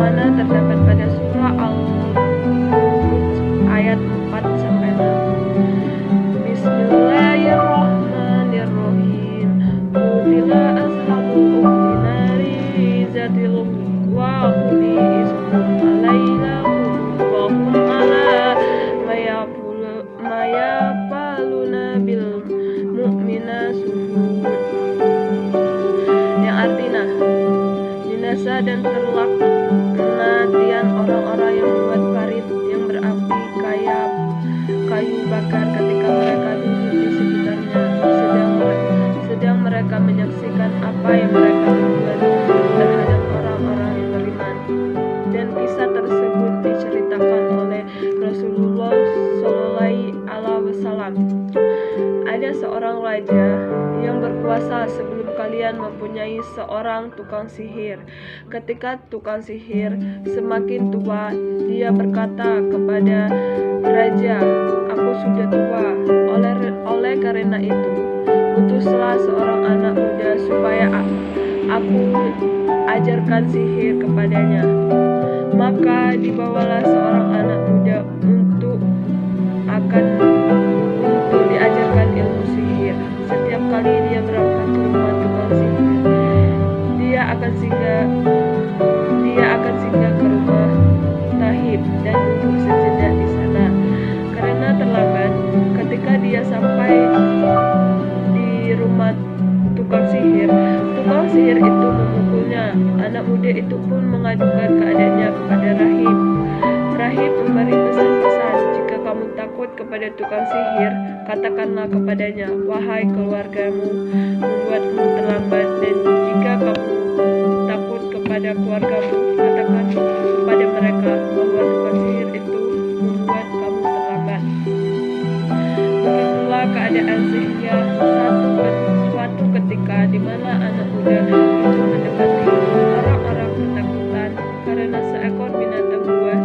mana terdapat pada surah Al-Buruj ayat 4-6. Bismillahirrahmanirrahim. Qutila ashabul ukhti nari zatil waqudi iskum alayla wa hum ala mayafaluna bil mu'mina suhud. Yang artinya binasa dan terlaknat orang-orang yang membuat parit yang berapi kayu bakar ketika mereka duduk di sekitarnya, sedang mereka menyaksikan apa yang mereka perbuat terhadap orang-orang yang beriman. Dan kisah tersebut diceritakan oleh Rasulullah SAW. Ada seorang raja yang berkuasa sebelum kalian mempunyai seorang tukang sihir. Ketika tukang sihir semakin tua, dia berkata kepada raja, "Aku sudah tua, oleh karena itu, utuslah seorang anak muda supaya aku ajarkan sihir kepadanya." Maka dibawalah seorang anak muda untuk diajarkan ilmu sihir. Setiap kali dia berangkat ke rumah tukang sihir, dia akan singgah ke rumah Tahib dan duduk sejenak di sana. Karena terlambat, ketika dia sampai di rumah tukang sihir itu memukulnya. Anak muda itu pun mengadukan keadaannya kepada Rahib. Rahib memberi pesan-pesan, "Jika kamu takut kepada tukang sihir, katakanlah kepadanya, 'Wahai keluargamu, membuatmu terlambat.' Dan jika kamu takut kepada keluargamu, katakan kepada mereka bahwa tukang sihir itu membuat kamu terlambat." Begitulah keadaan sehingga suatu ketika di mana anak muda itu mendapati orang-orang ketakutan karena seekor binatang buas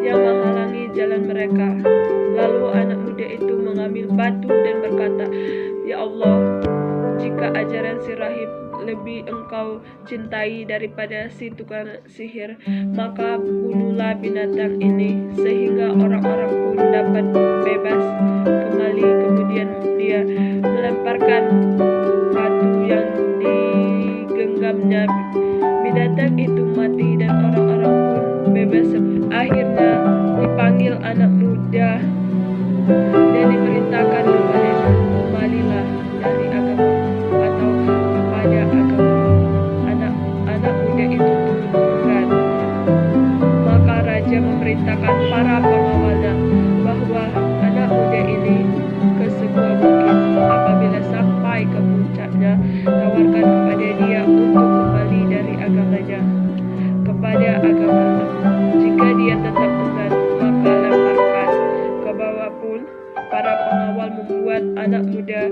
yang menghalangi jalan mereka. Lalu anak muda itu mengambil batu dan berkata, "Ya Allah, jika ajaran si rahib lebih engkau cintai daripada si tukang sihir, maka bunuhlah binatang ini sehingga orang-orang pun dapat bebas kembali." Kemudian dia melemparkan batu yang digenggamnya. Binatang itu mati dan orang-orang pun bebas. Akhirnya dipanggil anak muda dan diperintahkan kepadanya, "Kembalilah dari agama atau kepada agama." Anak muda itu enggan. Maka raja memerintahkan para pengawalnya bahwa anak muda ini ke sebuah bukit. Apabila sampai ke puncaknya, tawarkan kepada dia untuk kembali dari agamanya kepada agama. Jika dia tetap enggan, maka lemparkan ke bawah. Pun para pengawal membuat anak muda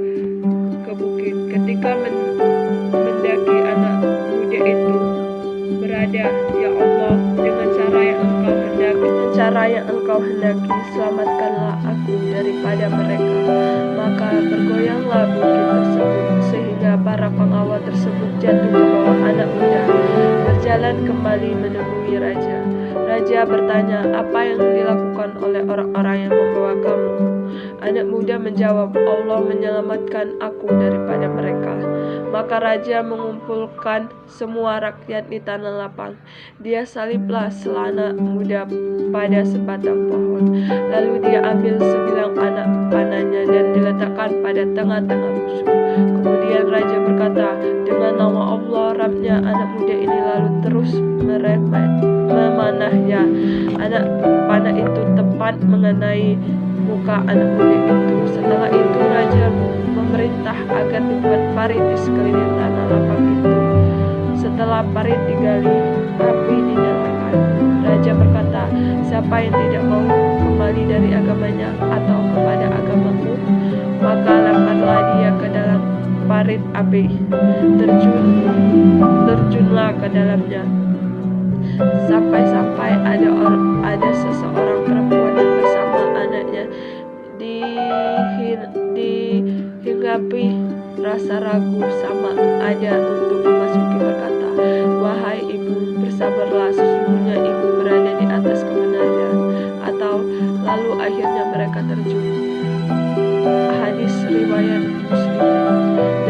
ke bukit. Ketika mendaki, anak muda itu berada, "Ya Allah, dengan cara yang engkau hendaki, selamatkanlah aku daripada mereka." Maka bergoyanglah bukit tersebut sehingga para pengawal tersebut jatuh ke bawah anak muda. Berjalan kembali menemui raja. Raja bertanya, "Apa yang dilakukan oleh orang-orang yang membawa kamu?" Anak muda menjawab, "Allah menyelamatkan aku daripada mereka." Maka raja mengumpulkan semua rakyat di tanah lapang. Dia saliblah selana muda pada sebatang pohon. Lalu dia ambil sebilang anak panahnya dan diletakkan pada tengah-tengah musuh. Kemudian raja berkata, "Dengan nama Allah, Rabbnya anak muda ini," lalu terus memanahnya. Anak panah itu tepat mengenai muka anak muda itu. Setelah itu raja memerintah agar dibuat parit di sekeliling tanah lapang itu. Setelah parit digali, api dinyalakan. Raja berkata, "Siapa yang tidak mau kembali dari agamanya atau kepada agamaku, maka lemparlah dia ke dalam parit api. Terjunlah ke dalamnya." Sampai-sampai ada seseorang perempuan yang bersama anaknya dihinggapi rasa ragu sama ada untuk memasuki, berkata, "Wahai ibu, bersabarlah, sesungguhnya ibu berada di atas kebenaran. Atau lalu akhirnya mereka terjun. Hadis riwayat Muslim.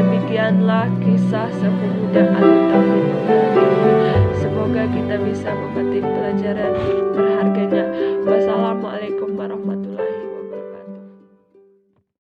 Demikianlah kisah sepemuda ahli tauhid ini. Semoga kita bisa memetik pelajaran